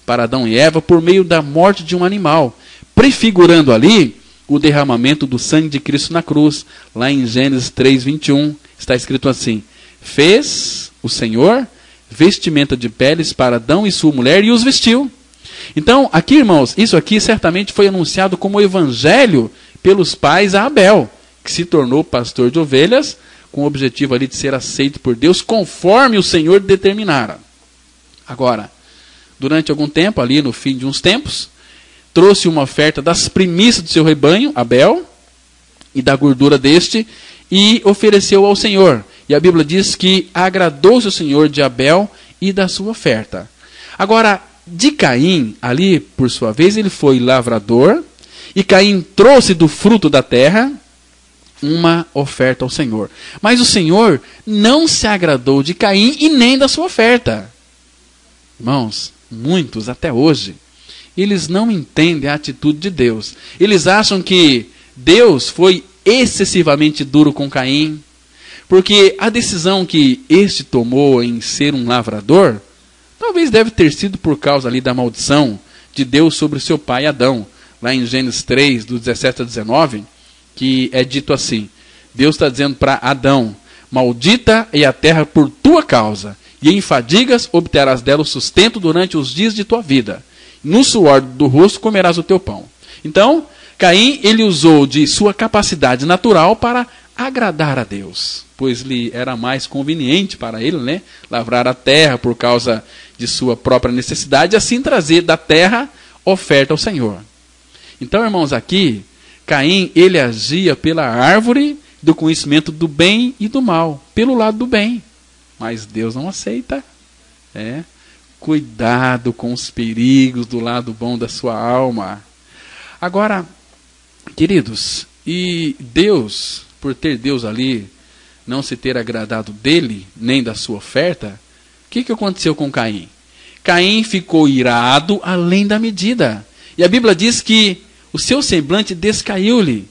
para Adão e Eva por meio da morte de um animal, prefigurando ali o derramamento do sangue de Cristo na cruz. Lá em Gênesis 3, 21, está escrito assim: fez o Senhor vestimenta de peles para Adão e sua mulher e os vestiu. Então, aqui, irmãos, isso aqui certamente foi anunciado como evangelho pelos pais a Abel, que se tornou pastor de ovelhas, com o objetivo ali de ser aceito por Deus, conforme o Senhor determinara. Agora, durante algum tempo, ali no fim de uns tempos, trouxe uma oferta das primícias do seu rebanho, Abel, e da gordura deste, e ofereceu ao Senhor. E a Bíblia diz que agradou-se o Senhor de Abel e da sua oferta. Agora, de Caim, ali, por sua vez, ele foi lavrador, e Caim trouxe do fruto da terra uma oferta ao Senhor. Mas o Senhor não se agradou de Caim e nem da sua oferta. Irmãos, muitos até hoje, eles não entendem a atitude de Deus. Eles acham que Deus foi excessivamente duro com Caim, porque a decisão que este tomou em ser um lavrador, talvez deve ter sido por causa ali da maldição de Deus sobre o seu pai Adão. Lá em Gênesis 3, do 17 a 19, que é dito assim, Deus está dizendo para Adão, maldita é a terra por tua causa, e em fadigas obterás dela o sustento durante os dias de tua vida. No suor do rosto comerás o teu pão. Então, Caim, ele usou de sua capacidade natural para agradar a Deus, pois lhe era mais conveniente para ele, né, lavrar a terra por causa de sua própria necessidade, e assim trazer da terra oferta ao Senhor. Então, irmãos, aqui, Caim, ele agia pela árvore do conhecimento do bem e do mal, pelo lado do bem. Mas Deus não aceita. Cuidado com os perigos do lado bom da sua alma. Agora, queridos, e Deus, por ter Deus ali, não se ter agradado dele, nem da sua oferta, o que aconteceu com Caim? Caim ficou irado além da medida. E a Bíblia diz que o seu semblante descaiu-lhe.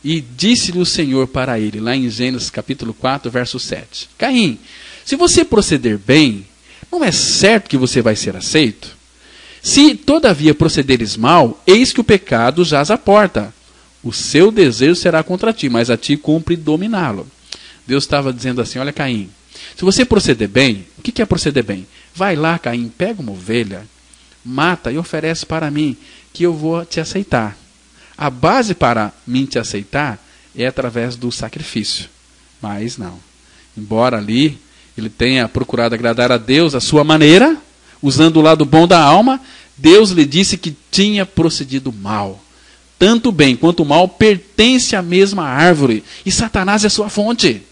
E disse-lhe o Senhor para ele, lá em Gênesis capítulo 4, verso 7. Caim, se você proceder bem, não é certo que você vai ser aceito? Se todavia procederes mal, eis que o pecado jaz à porta. O seu desejo será contra ti, mas a ti cumpre dominá-lo. Deus estava dizendo assim, olha Caim, se você proceder bem, o que é proceder bem? Vai lá, Caim, pega uma ovelha, mata e oferece para mim, que eu vou te aceitar. A base para mim te aceitar é através do sacrifício. Mas não. Embora ali ele tenha procurado agradar a Deus à sua maneira, usando o lado bom da alma, Deus lhe disse que tinha procedido mal. Tanto o bem quanto o mal pertence à mesma árvore, e Satanás é sua fonte.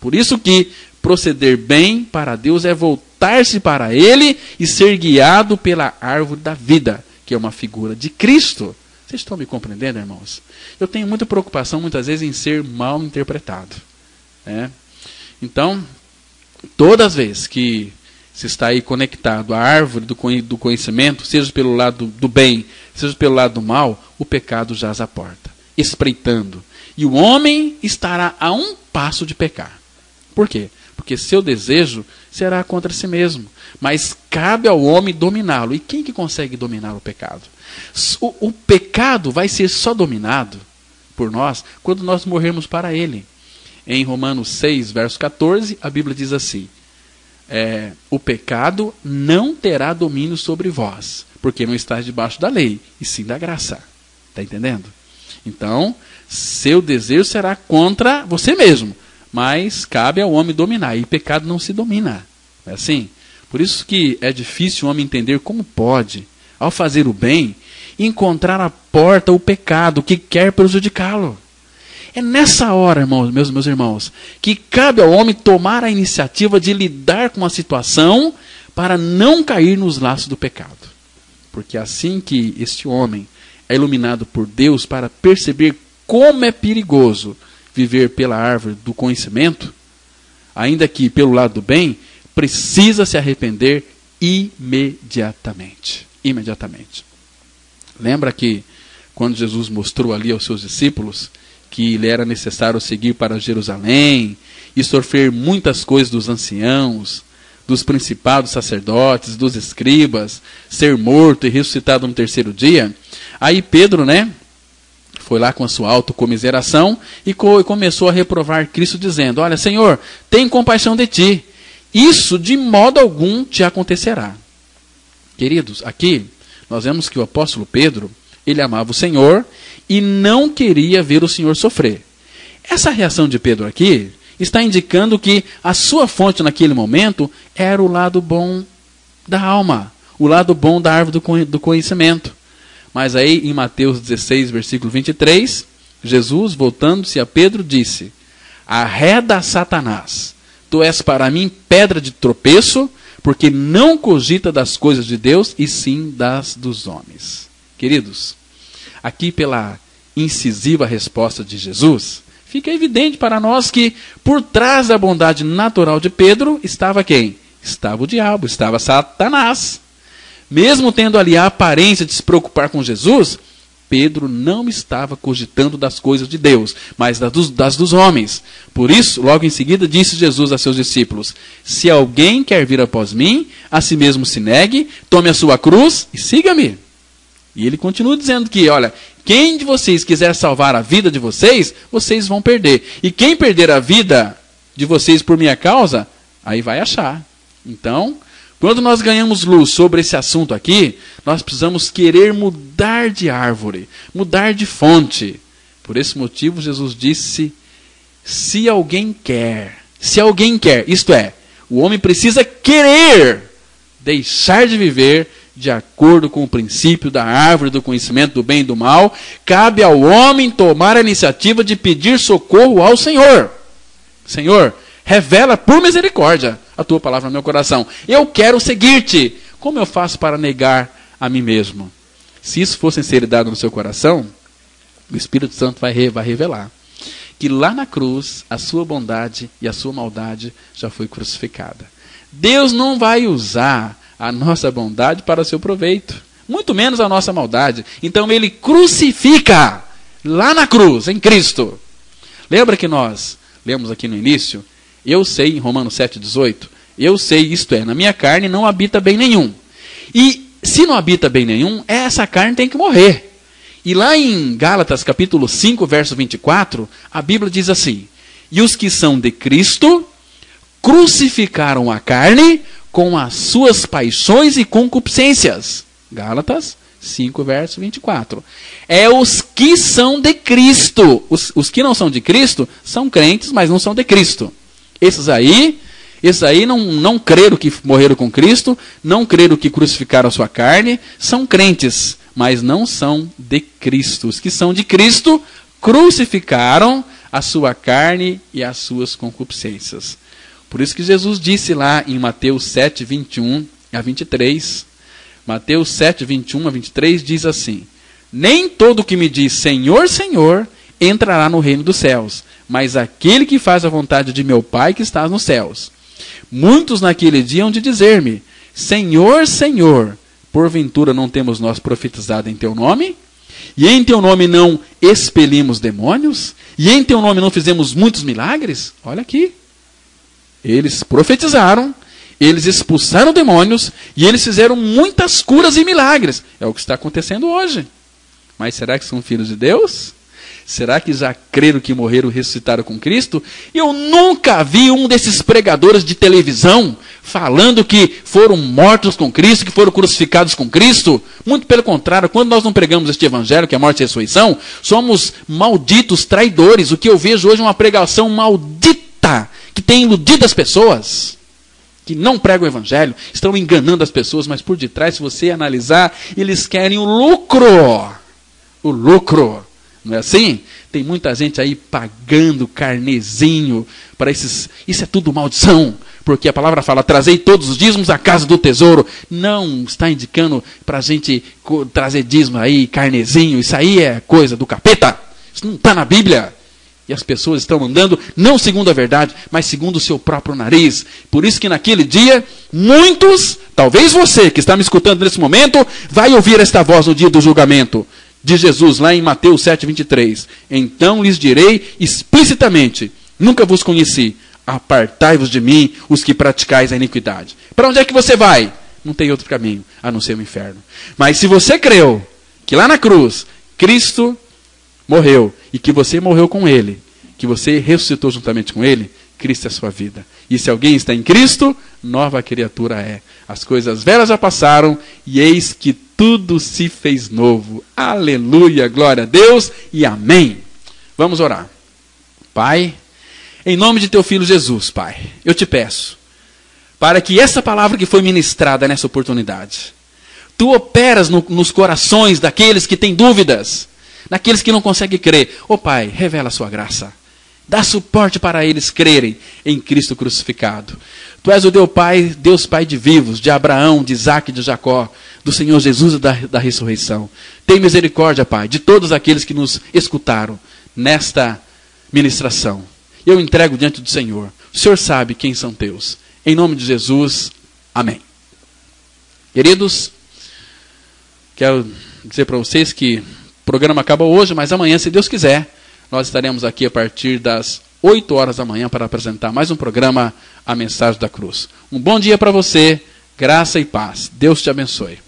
Por isso que proceder bem para Deus é voltar-se para Ele e ser guiado pela árvore da vida, que é uma figura de Cristo. Vocês estão me compreendendo, irmãos? Eu tenho muita preocupação, muitas vezes, em ser mal interpretado. Então, todas as vezes que se está aí conectado à árvore do conhecimento, seja pelo lado do bem, seja pelo lado do mal, o pecado jaz à porta, espreitando. E o homem estará a um passo de pecar. Por quê? Porque seu desejo será contra si mesmo. Mas cabe ao homem dominá-lo. E quem que consegue dominar o pecado? O pecado vai ser só dominado por nós quando nós morrermos para ele. Em Romanos 6, verso 14, a Bíblia diz assim, o pecado não terá domínio sobre vós, porque não estás debaixo da lei, e sim da graça. Está entendendo? Então, seu desejo será contra você mesmo, mas cabe ao homem dominar, e pecado não se domina. É assim? Por isso que é difícil o homem entender como pode, ao fazer o bem, encontrar à porta o pecado que quer prejudicá-lo. É nessa hora, irmãos, meus irmãos, que cabe ao homem tomar a iniciativa de lidar com a situação para não cair nos laços do pecado. Porque assim que este homem é iluminado por Deus para perceber como é perigoso viver pela árvore do conhecimento, ainda que pelo lado do bem, precisa se arrepender imediatamente. Imediatamente. Lembra que quando Jesus mostrou ali aos seus discípulos que lhe era necessário seguir para Jerusalém e sofrer muitas coisas dos anciãos, dos principados sacerdotes, dos escribas, ser morto e ressuscitado no terceiro dia? Aí Pedro, foi lá com a sua autocomiseração e começou a reprovar Cristo, dizendo, olha, Senhor, tem compaixão de ti, isso de modo algum te acontecerá. Queridos, aqui nós vemos que o apóstolo Pedro, ele amava o Senhor e não queria ver o Senhor sofrer. Essa reação de Pedro aqui está indicando que a sua fonte naquele momento era o lado bom da alma, o lado bom da árvore do conhecimento. Mas aí em Mateus 16, versículo 23, Jesus, voltando-se a Pedro, disse, arreda Satanás, tu és para mim pedra de tropeço, porque não cogita das coisas de Deus, e sim das dos homens. Queridos, aqui pela incisiva resposta de Jesus, fica evidente para nós que por trás da bondade natural de Pedro estava quem? Estava o diabo, estava Satanás. Mesmo tendo ali a aparência de se preocupar com Jesus, Pedro não estava cogitando das coisas de Deus, mas das dos homens. Por isso, logo em seguida, disse Jesus a seus discípulos: se alguém quer vir após mim, a si mesmo se negue, tome a sua cruz e siga-me. E ele continua dizendo que, olha, quem de vocês quiser salvar a vida de vocês, vocês vão perder. E quem perder a vida de vocês por minha causa, aí vai achar. Então, quando nós ganhamos luz sobre esse assunto aqui, nós precisamos querer mudar de árvore, mudar de fonte. Por esse motivo, Jesus disse, se alguém quer, isto é, o homem precisa querer deixar de viver de acordo com o princípio da árvore do conhecimento do bem e do mal, cabe ao homem tomar a iniciativa de pedir socorro ao Senhor. Senhor, revela por misericórdia a tua palavra no meu coração. Eu quero seguir-te. Como eu faço para negar a mim mesmo? Se isso for sinceridade no seu coração, o Espírito Santo vai revelar que lá na cruz a sua bondade e a sua maldade já foi crucificada. Deus não vai usar a nossa bondade para o seu proveito, muito menos a nossa maldade. Então ele crucifica lá na cruz, em Cristo. Lembra que nós lemos aqui no início? Eu sei, em Romanos 7,18, eu sei, isto é, na minha carne não habita bem nenhum. E se não habita bem nenhum, essa carne tem que morrer. E lá em Gálatas capítulo 5, verso 24, a Bíblia diz assim: e os que são de Cristo crucificaram a carne com as suas paixões e concupiscências. Gálatas 5, verso 24. É os que são de Cristo. Os que não são de Cristo são crentes, mas não são de Cristo. Esses aí não creram que morreram com Cristo, não creram que crucificaram a sua carne, são crentes, mas não são de Cristo. Os que são de Cristo crucificaram a sua carne e as suas concupiscências. Por isso que Jesus disse lá em Mateus 7, 21 a 23, Mateus 7, 21 a 23 diz assim: nem todo que me diz Senhor, Senhor, entrará no reino dos céus, mas aquele que faz a vontade de meu Pai que está nos céus. Muitos naquele dia hão de dizer-me: Senhor, Senhor, porventura não temos nós profetizado em teu nome? E em teu nome não expelimos demônios? E em teu nome não fizemos muitos milagres? Olha aqui. Eles profetizaram, eles expulsaram demônios e eles fizeram muitas curas e milagres. É o que está acontecendo hoje. Mas será que são filhos de Deus? Será que já creram que morreram e ressuscitaram com Cristo? Eu nunca vi um desses pregadores de televisão falando que foram mortos com Cristo, que foram crucificados com Cristo. Muito pelo contrário, quando nós não pregamos este evangelho, que é a morte e a ressurreição, somos malditos, traidores. O que eu vejo hoje é uma pregação maldita, que tem iludido as pessoas, que não pregam o evangelho, estão enganando as pessoas, mas por detrás, se você analisar, eles querem o lucro. O lucro. Não é assim? Tem muita gente aí pagando carnezinho para esses... Isso é tudo maldição, porque a palavra fala, trazei todos os dízimos à casa do tesouro. Não está indicando para a gente trazer dízimo aí, carnezinho. Isso aí é coisa do capeta. Isso não está na Bíblia. E as pessoas estão andando não segundo a verdade, mas segundo o seu próprio nariz. Por isso que naquele dia, muitos, talvez você que está me escutando nesse momento, vai ouvir esta voz no dia do julgamento de Jesus, lá em Mateus 7, 23. Então lhes direi explicitamente, nunca vos conheci, apartai-vos de mim, os que praticais a iniquidade. Para onde é que você vai? Não tem outro caminho, a não ser o inferno. Mas se você creu que lá na cruz, Cristo morreu, e que você morreu com Ele, que você ressuscitou juntamente com Ele, Cristo é a sua vida. E se alguém está em Cristo, nova criatura é. As coisas velhas já passaram, e eis que tudo se fez novo. Aleluia, glória a Deus, e amém. Vamos orar. Pai, em nome de teu Filho Jesus, Pai, eu te peço, para que essa palavra que foi ministrada nessa oportunidade, tu operas nos corações daqueles que têm dúvidas, naqueles que não conseguem crer. Ó Pai, revela a sua graça. Dá suporte para eles crerem em Cristo crucificado. Tu és o Deus Pai de vivos, de Abraão, de Isaque e de Jacó, do Senhor Jesus e da ressurreição. Tem misericórdia, Pai, de todos aqueles que nos escutaram nesta ministração. Eu entrego diante do Senhor. O Senhor sabe quem são teus. Em nome de Jesus, amém. Queridos, quero dizer para vocês que o programa acaba hoje, mas amanhã, se Deus quiser, nós estaremos aqui a partir das 8 horas da manhã para apresentar mais um programa, A Mensagem da Cruz. Um bom dia para você, graça e paz. Deus te abençoe.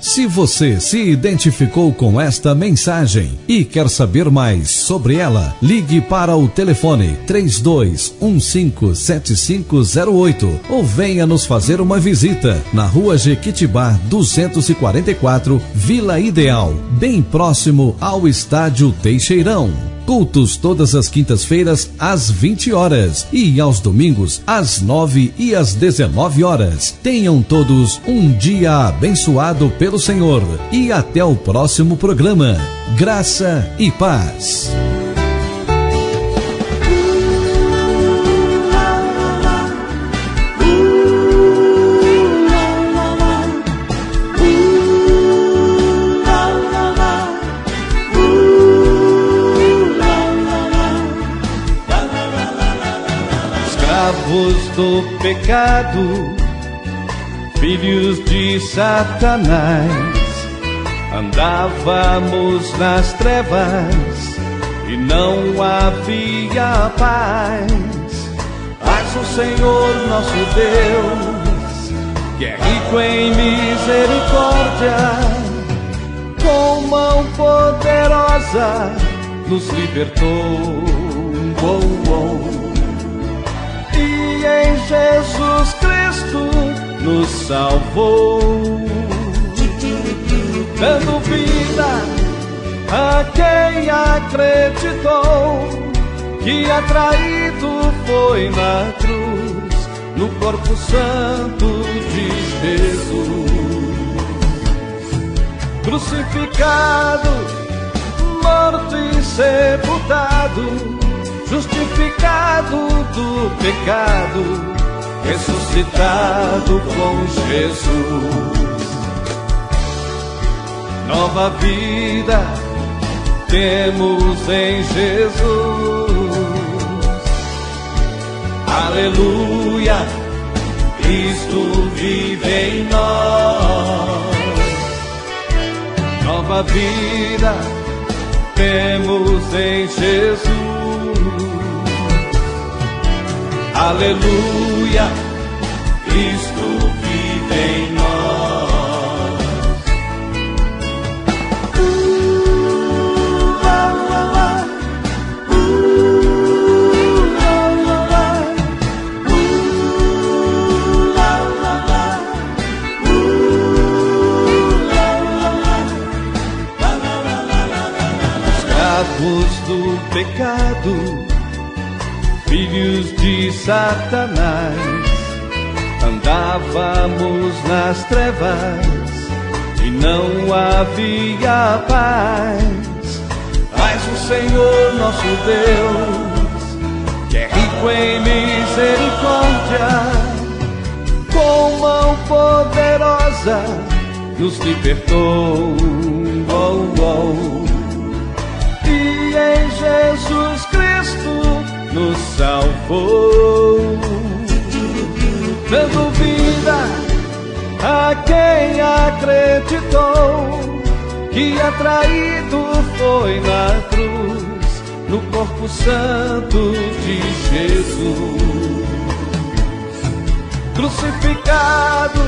Se você se identificou com esta mensagem e quer saber mais sobre ela, ligue para o telefone 32157508 ou venha nos fazer uma visita na Rua Jequitibá 244, Vila Ideal, bem próximo ao Estádio Teixeirão. Cultos todas as quintas-feiras às 20 horas e aos domingos às 9 e às 19 horas. Tenham todos um dia abençoado pelo Senhor e até o próximo programa. Graça e paz. Do pecado, filhos de Satanás, andávamos nas trevas e não havia paz. Mas o Senhor nosso Deus, que é rico em misericórdia, com mão poderosa nos libertou. E em Jesus Cristo nos salvou, dando vida a quem acreditou, que atraído foi na cruz, no corpo santo de Jesus. Crucificado, morto e sepultado, justificado do pecado, ressuscitado com Jesus. Nova vida temos em Jesus. Aleluia, Cristo vive em nós. Nova vida temos em Jesus. Aleluia, Cristo vive em nós. Escravos do pecado, filhos de Satanás, andávamos nas trevas e não havia paz. Mas o Senhor nosso Deus, que é rico em misericórdia, com mão poderosa nos libertou. E em Jesus Cristo nos salvou, dando vida a quem acreditou, que atraído foi na cruz, no corpo santo de Jesus. Crucificado,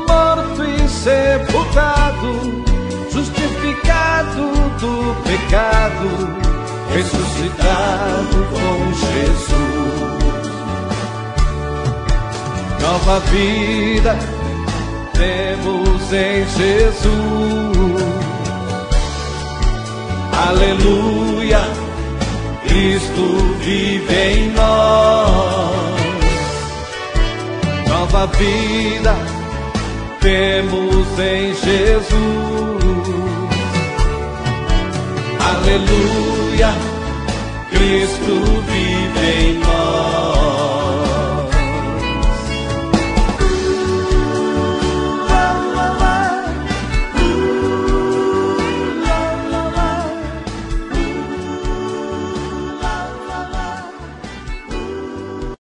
morto e sepultado, justificado do pecado, ressuscitado com Jesus. Nova vida temos em Jesus. Aleluia, Cristo vive em nós. Nova vida temos em Jesus. Aleluia, Cristo vive em nós.